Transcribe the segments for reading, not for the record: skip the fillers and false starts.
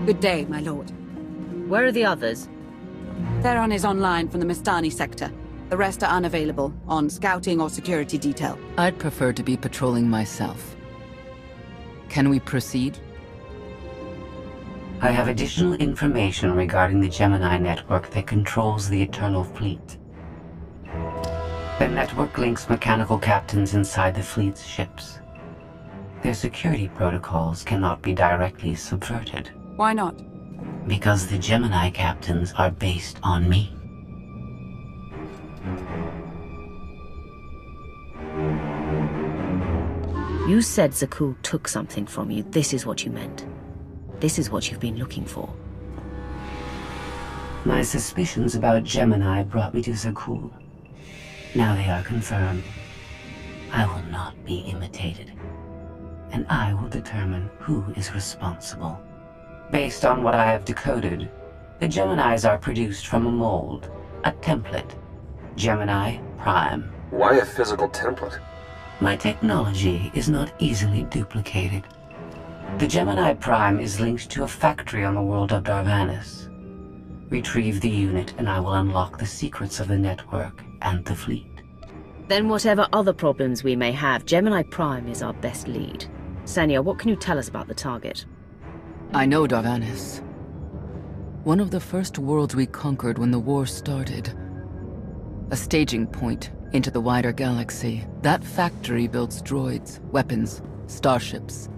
Good day, my lord. Where are the others? Theron is online from the Mistani sector. The rest are unavailable, on scouting or security detail. I'd prefer to be patrolling myself. Can we proceed? I have additional information regarding the Gemini network that controls the Eternal Fleet. The network links mechanical captains inside the fleet's ships. Their security protocols cannot be directly subverted. Why not? Because the Gemini captains are based on me. You said Zakul took something from you. This is what you meant. This is what you've been looking for. My suspicions about Gemini brought me to Zakul. Now they are confirmed. I will not be imitated. And I will determine who is responsible. Based on what I have decoded, the Geminis are produced from a mold, a template. Gemini Prime. Why a physical template? My technology is not easily duplicated. The Gemini Prime is linked to a factory on the world of Darvanis. Retrieve the unit and I will unlock the secrets of the network and the fleet. Then whatever other problems we may have, Gemini Prime is our best lead. Sanya, what can you tell us about the target? I know Darvanis. One of the first worlds we conquered when the war started. A staging point into the wider galaxy. That factory builds droids, weapons, starships.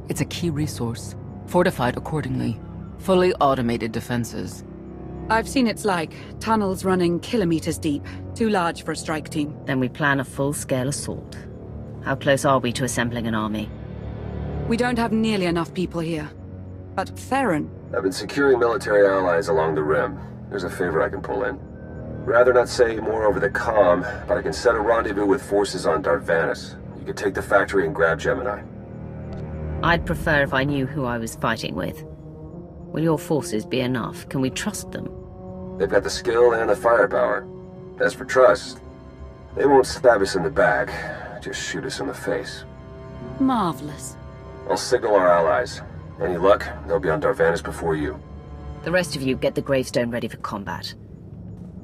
It's a key resource, fortified accordingly. Fully automated defenses. I've seen its like. Tunnels running kilometers deep. Too large for a strike team. Then we plan a full-scale assault. How close are we to assembling an army? We don't have nearly enough people here. But Theron... I've been securing military allies along the rim. There's a favor I can pull in. Rather not say more over the comm, but I can set a rendezvous with forces on Darvanis. You can take the factory and grab Gemini. I'd prefer if I knew who I was fighting with. Will your forces be enough? Can we trust them? They've got the skill and the firepower. As for trust, they won't stab us in the back, just shoot us in the face. Marvelous. I'll signal our allies. Any luck, they'll be on Darvanis before you. The rest of you get the gravestone ready for combat.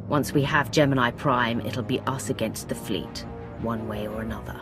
Once we have Gemini Prime, it'll be us against the fleet, one way or another.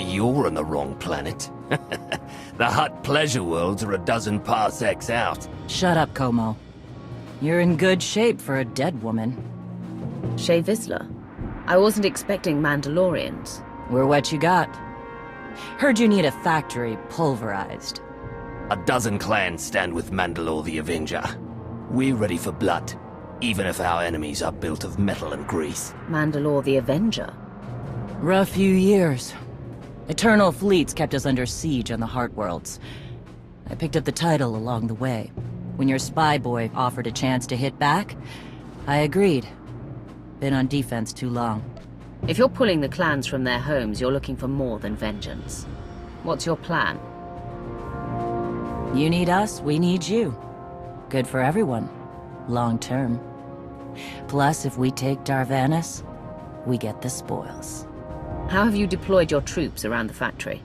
You're on the wrong planet. The Hutt pleasure worlds are a dozen parsecs out. Shut up, Como. You're in good shape for a dead woman. Shay Vizsla? I wasn't expecting Mandalorians. We're what you got. Heard you need a factory pulverized. A dozen clans stand with Mandalore the Avenger. We're ready for blood, even if our enemies are built of metal and grease. Mandalore the Avenger? Rough few years. Eternal fleets kept us under siege on the Heart Worlds. I picked up the title along the way. When your spy boy offered a chance to hit back, I agreed. Been on defense too long. If you're pulling the clans from their homes, you're looking for more than vengeance. What's your plan? You need us, we need you. Good for everyone. Long term. Plus, if we take Darvanis, we get the spoils. How have you deployed your troops around the factory?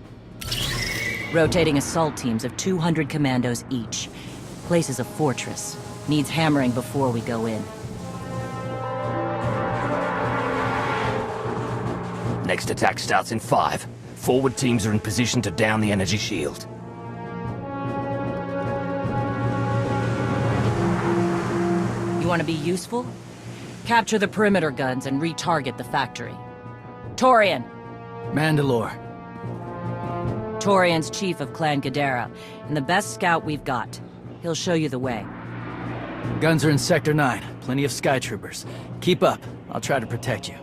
Rotating assault teams of 200 commandos each. Place is a fortress. Needs hammering before we go in. Next attack starts in 5, Forward teams are in position to down the energy shield. You want to be useful? Capture the perimeter guns and retarget the factory. Torian! Mandalore. Torian's chief of Clan Ghidorah, and the best scout we've got. He'll show you the way. Guns are in Sector 9. Plenty of Sky Troopers. Keep up. I'll try to protect you.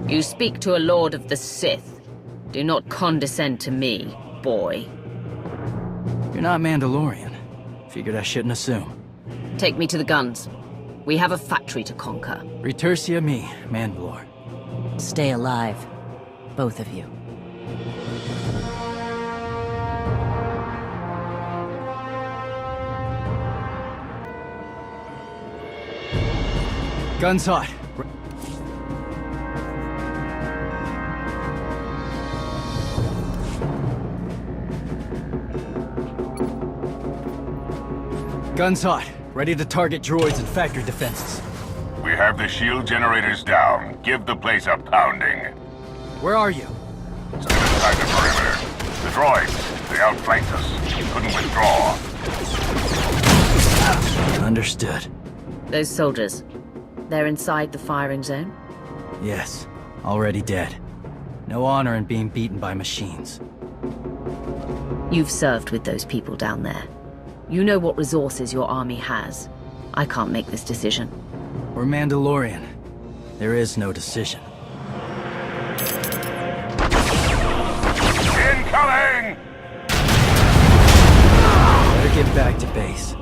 You speak to a Lord of the Sith. Do not condescend to me, boy. You're not Mandalorian. Figured I shouldn't assume. Take me to the guns. We have a factory to conquer. Retursia me, Mandalore. Stay alive. Both of you. Guns hot. Guns hot. Ready to target droids and factory defenses. We have the shield generators down. Give the place a pounding. Where are you? Just inside the perimeter. The droids, they outflanked us. Couldn't withdraw. Understood. Those soldiers, they're inside the firing zone? Yes. Already dead. No honor in being beaten by machines. You've served with those people down there. You know what resources your army has. I can't make this decision. We're Mandalorian. There is no decision. Incoming! Better get back to base.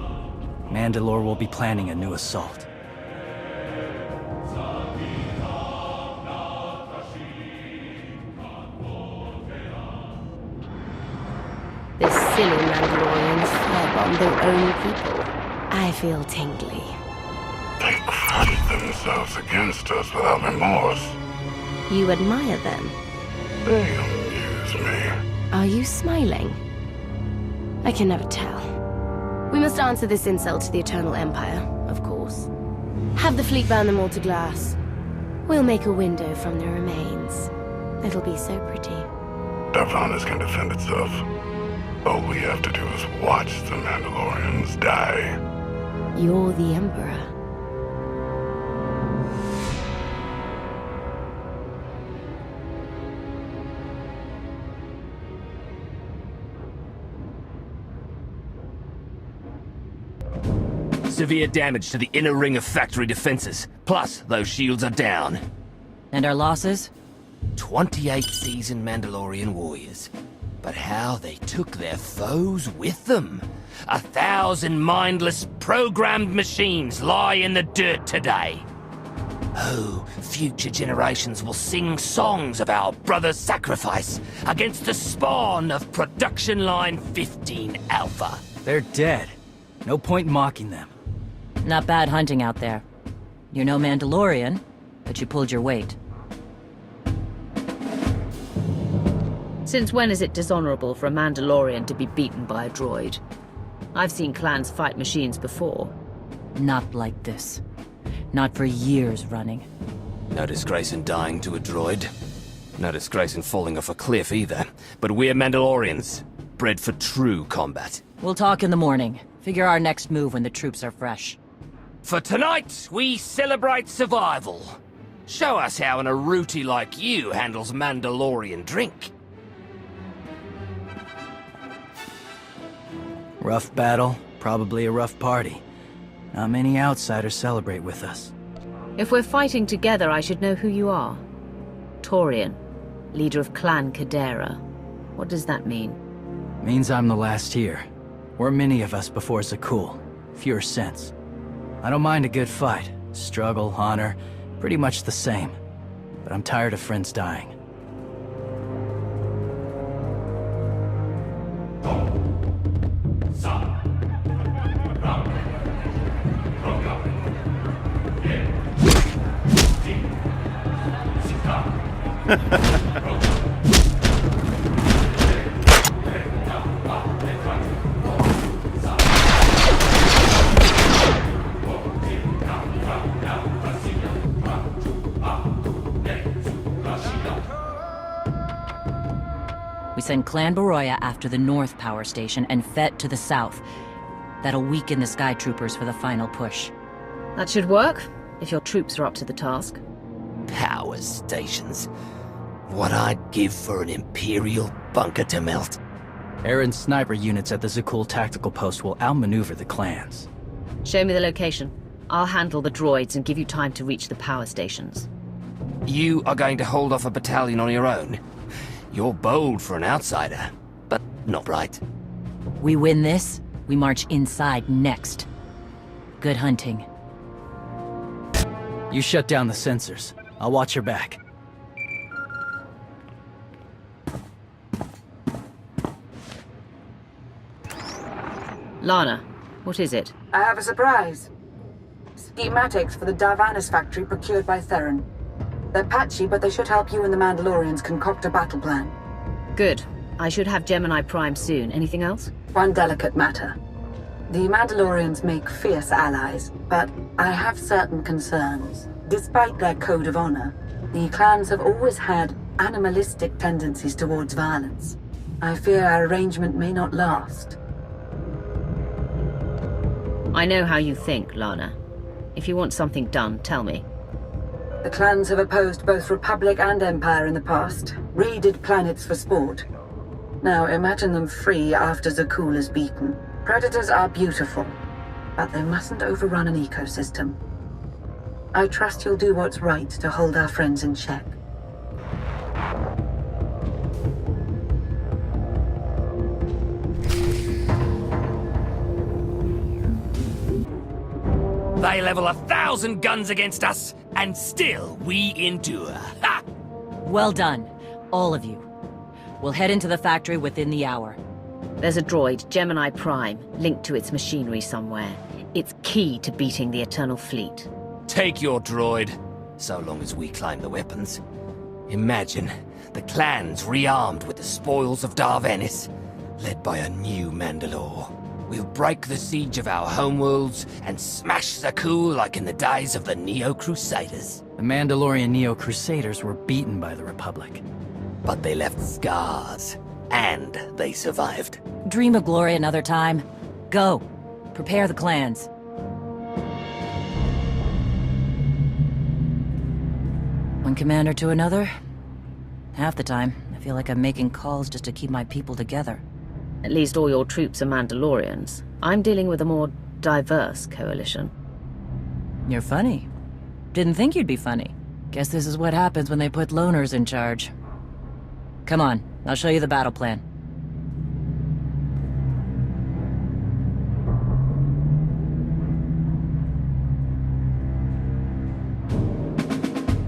Mandalore will be planning a new assault. The silly Mandalorians firebomb their own people. I feel tingly. They crushed themselves against us without remorse. You admire them. They amuse me. Are you smiling? I can never tell. We must answer this insult to the Eternal Empire, of course. Have the fleet burn them all to glass. We'll make a window from their remains. It'll be so pretty. Darvanis can defend itself. All we have to do is watch the Mandalorians die. You're the Emperor. Severe damage to the inner ring of factory defenses. Plus, those shields are down. And our losses? 28 seasoned Mandalorian warriors. But how they took their foes with them. 1,000 mindless, programmed machines lie in the dirt today. Oh, future generations will sing songs of our brother's sacrifice against the spawn of Production Line 15 Alpha. They're dead. No point mocking them. Not bad hunting out there. You're no Mandalorian, but you pulled your weight. Since when is it dishonorable for a Mandalorian to be beaten by a droid? I've seen clans fight machines before. Not like this. Not for years running. No disgrace in dying to a droid. No disgrace in falling off a cliff either. But we're Mandalorians, bred for true combat. We'll talk in the morning. Figure our next move when the troops are fresh. For tonight, we celebrate survival. Show us how an Aruti like you handles Mandalorian drink. Rough battle, probably a rough party. Not many outsiders celebrate with us. If we're fighting together, I should know who you are. Torian, leader of Clan Ghidorah. What does that mean? Means I'm the last here. We're many of us before Zakul. Fewer sense. I don't mind a good fight. Struggle, honor, pretty much the same. But I'm tired of friends dying. Send Clan Baroya after the North Power Station and Fett to the south. That'll weaken the Sky Troopers for the final push. That should work, if your troops are up to the task. Power stations. What I'd give for an Imperial bunker to melt. Aaron's sniper units at the Zakul tactical post will outmaneuver the clans. Show me the location. I'll handle the droids and give you time to reach the power stations. You are going to hold off a battalion on your own? You're bold for an outsider, but not right. We win this, we march inside next. Good hunting. You shut down the sensors. I'll watch your back. Lana, what is it? I have a surprise. Schematics for the Darvanis factory procured by Theron. They're patchy, but they should help you and the Mandalorians concoct a battle plan. Good. I should have Gemini Prime soon. Anything else? One delicate matter. The Mandalorians make fierce allies, but I have certain concerns. Despite their code of honor, the clans have always had animalistic tendencies towards violence. I fear our arrangement may not last. I know how you think, Lana. If you want something done, tell me. The clans have opposed both Republic and Empire in the past, raided planets for sport. Now imagine them free after Zakul is beaten. Predators are beautiful, but they mustn't overrun an ecosystem. I trust you'll do what's right to hold our friends in check. They level 1,000 guns against us, and still we endure. Ha! Well done, all of you. We'll head into the factory within the hour. There's a droid, Gemini Prime, linked to its machinery somewhere. It's key to beating the Eternal Fleet. Take your droid, so long as we climb the weapons. Imagine the clans rearmed with the spoils of Darvanis, led by a new Mandalore. We'll break the siege of our homeworlds and smash Zakul like in the days of the Neo-Crusaders. The Mandalorian Neo-Crusaders were beaten by the Republic. But they left scars, and they survived. Dream of glory another time. Go. Prepare the clans. One commander to another? Half the time, I feel like I'm making calls just to keep my people together. At least all your troops are Mandalorians. I'm dealing with a more diverse coalition. You're funny. Didn't think you'd be funny. Guess this is what happens when they put loners in charge. Come on, I'll show you the battle plan.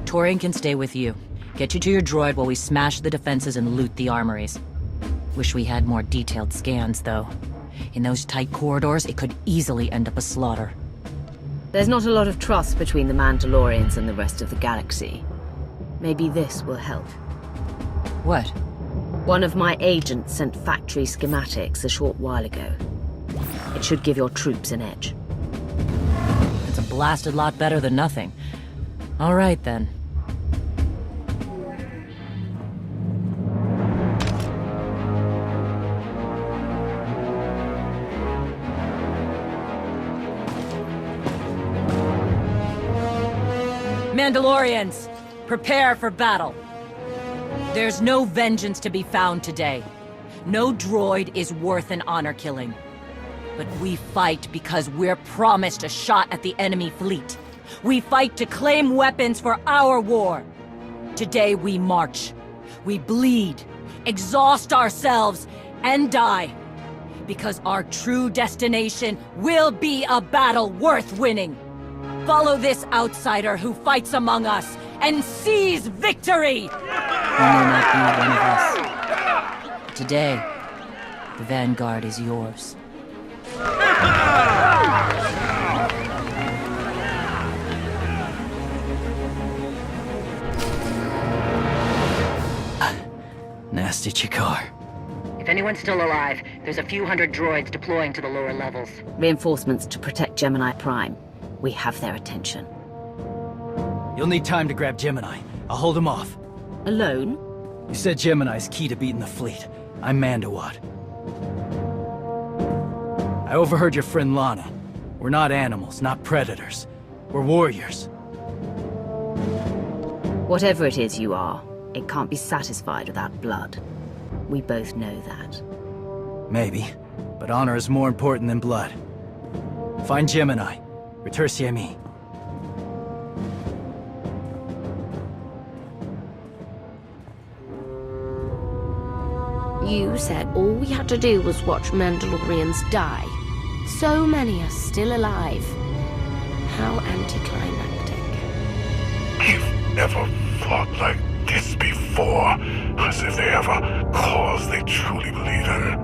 Torian can stay with you. Get you to your droid while we smash the defenses and loot the armories. Wish we had more detailed scans, though. In those tight corridors, it could easily end up a slaughter. There's not a lot of trust between the Mandalorians and the rest of the galaxy. Maybe this will help. What? One of my agents sent factory schematics a short while ago. It should give your troops an edge. It's a blasted lot better than nothing. All right, then. Mandalorians, prepare for battle. There's no vengeance to be found today. No droid is worth an honor killing. But we fight because we're promised a shot at the enemy fleet. We fight to claim weapons for our war. Today we march. We bleed, exhaust ourselves, and die. Because our true destination will be a battle worth winning. Follow this outsider who fights among us and seize victory! You may not be one of us. Today, the Vanguard is yours. Nasty Chikar. If anyone's still alive, there's a few hundred droids deploying to the lower levels. Reinforcements to protect Gemini Prime. We have their attention. You'll need time to grab Gemini. I'll hold him off. Alone? You said Gemini's key to beating the fleet. I'm Mandawat. I overheard your friend Lana. We're not animals, not predators. We're warriors. Whatever it is you are, it can't be satisfied without blood. We both know that. Maybe, but honor is more important than blood. Find Gemini. Retursiemi. You said all we had to do was watch Mandalorians die. So many are still alive. How anticlimactic. I've never fought like this before, as if they have a cause they truly believe in.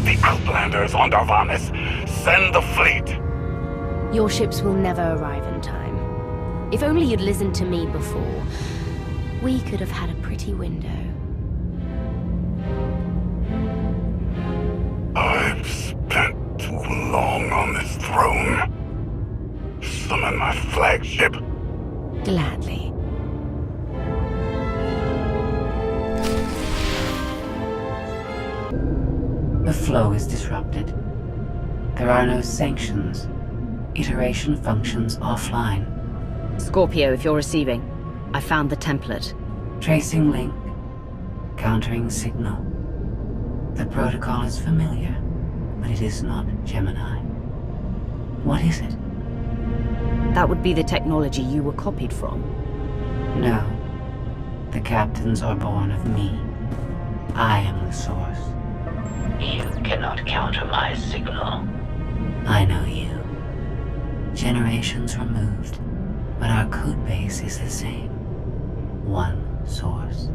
The Outlanders on Darvanis! Send the fleet! Your ships will never arrive in time. If only you'd listened to me before, we could have had a pretty window. I've spent too long on this throne. Summon my flagship. Gladly. The flow is disrupted. There are no sanctions. Iteration functions offline. Scorpio, if you're receiving, I found the template. Tracing link. Countering signal. The protocol is familiar, but it is not Gemini. What is it? That would be the technology you were copied from. No. The captains are born of me. I am the source. You cannot counter my signal. I know you. Generations removed, but our code base is the same. One source.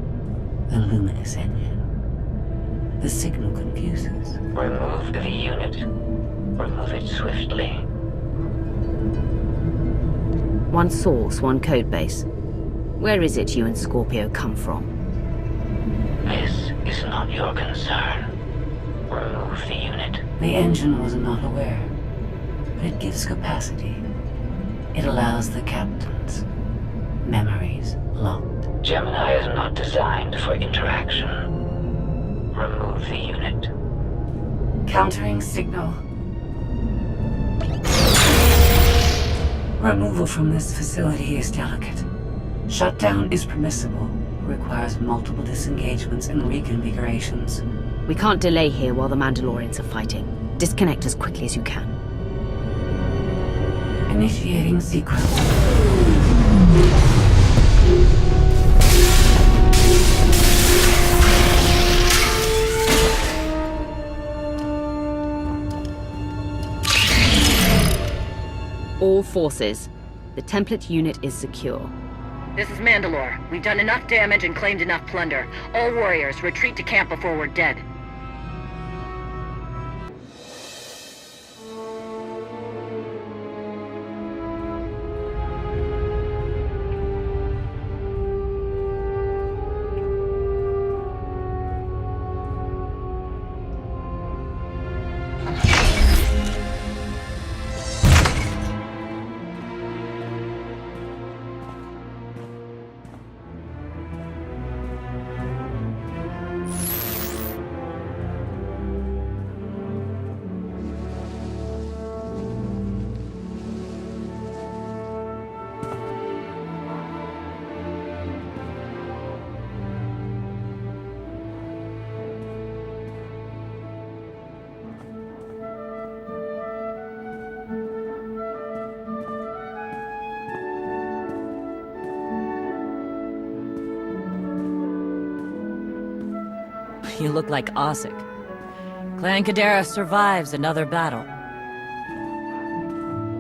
The luminous engine. The signal confuses. Remove the unit. Remove it swiftly. One source, one codebase. Where is it you and Scorpio come from? This is not your concern. Remove the unit. The engine was not aware, but it gives capacity. It allows the captains. Memories locked. Gemini is not designed for interaction. Remove the unit. Countering signal. Removal from this facility is delicate. Shutdown is permissible, requires multiple disengagements and reconfigurations. We can't delay here while the Mandalorians are fighting. Disconnect as quickly as you can. Initiating sequence. All forces, the template unit is secure. This is Mandalore. We've done enough damage and claimed enough plunder. All warriors, retreat to camp before we're dead. You look like Osik. Clan Kadera survives another battle.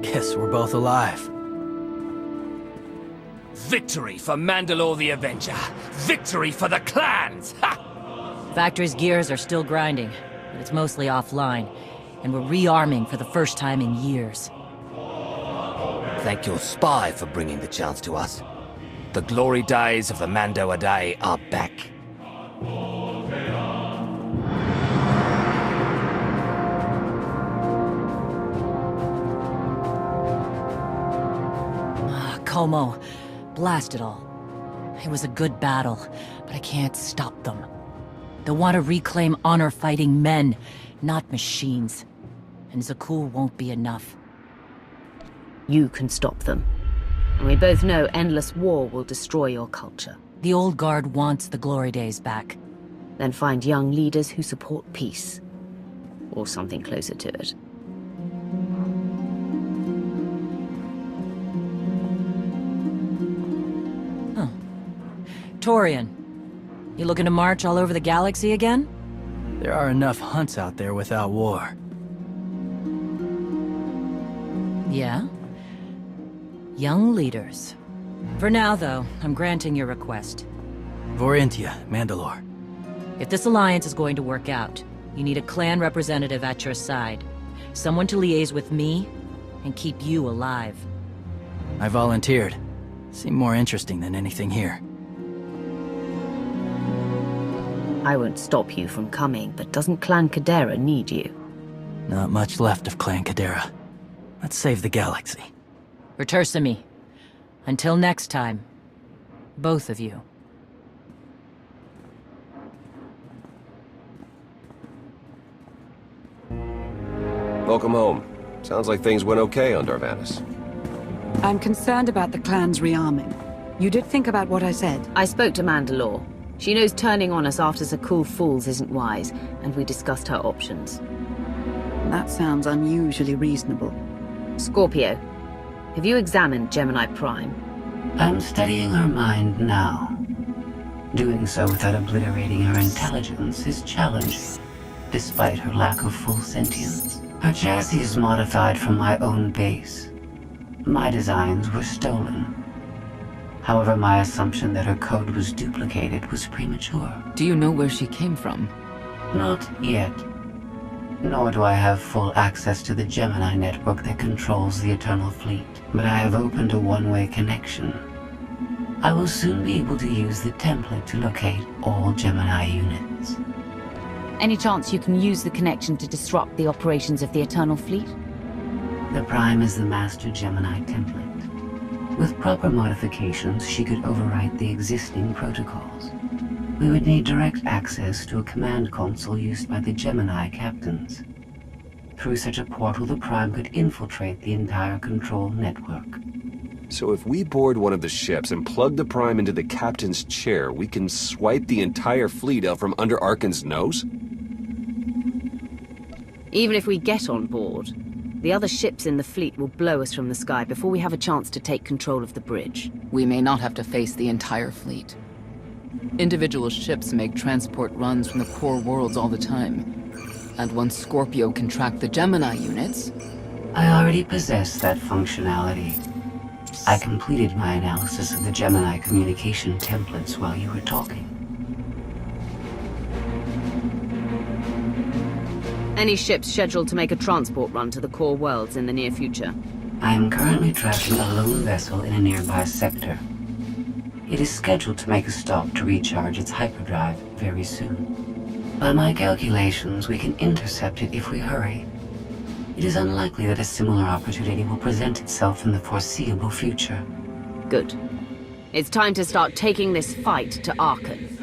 Guess we're both alive. Victory for Mandalore the Avenger! Victory for the clans! Ha! Factory's gears are still grinding, but it's mostly offline, and we're rearming for the first time in years. Thank your spy for bringing the chance to us. The glory days of the Mando Adae are back. Como, blast it all. It was a good battle, but I can't stop them. They want to reclaim honor-fighting men, not machines. And Zakul won't be enough. You can stop them. And we both know endless war will destroy your culture. The old guard wants the glory days back. Then find young leaders who support peace. Or something closer to it. Huh. Torian, you looking to march all over the galaxy again? There are enough hunts out there without war. Yeah? Young leaders. For now, though, I'm granting your request. Vorintia, Mandalore. If this alliance is going to work out, you need a clan representative at your side. Someone to liaise with me and keep you alive. I volunteered. Seemed more interesting than anything here. I won't stop you from coming, but doesn't Clan Kadera need you? Not much left of Clan Kadera. Let's save the galaxy. Retursami. Until next time. Both of you. Welcome home. Sounds like things went okay on Darvanis. I'm concerned about the clan's rearming. You did think about what I said? I spoke to Mandalore. She knows turning on us after Zakul falls isn't wise, and we discussed her options. That sounds unusually reasonable. Scorpio, have you examined Gemini Prime? I'm studying her mind now. Doing so without obliterating her intelligence is challenging, despite her lack of full sentience. Her chassis is modified from my own base. My designs were stolen. However, my assumption that her code was duplicated was premature. Do you know where she came from? Not yet. Nor do I have full access to the Gemini network that controls the Eternal Fleet. But I have opened a one-way connection. I will soon be able to use the template to locate all Gemini units. Any chance you can use the connection to disrupt the operations of the Eternal Fleet? The Prime is the master Gemini template. With proper modifications, she could overwrite the existing protocols. We would need direct access to a command console used by the Gemini captains. Through such a portal, the Prime could infiltrate the entire control network. So if we board one of the ships and plug the Prime into the captain's chair, we can swipe the entire fleet out from under Arkan's nose? Even if we get on board, the other ships in the fleet will blow us from the sky before we have a chance to take control of the bridge. We may not have to face the entire fleet. Individual ships make transport runs from the core worlds all the time. And once Scorpio can track the Gemini units... I already possess that functionality. I completed my analysis of the Gemini communication templates while you were talking. Any ships scheduled to make a transport run to the core worlds in the near future? I am currently tracking a lone vessel in a nearby sector. It is scheduled to make a stop to recharge its hyperdrive very soon. By my calculations, we can intercept it if we hurry. It is unlikely that a similar opportunity will present itself in the foreseeable future. Good. It's time to start taking this fight to Arkan.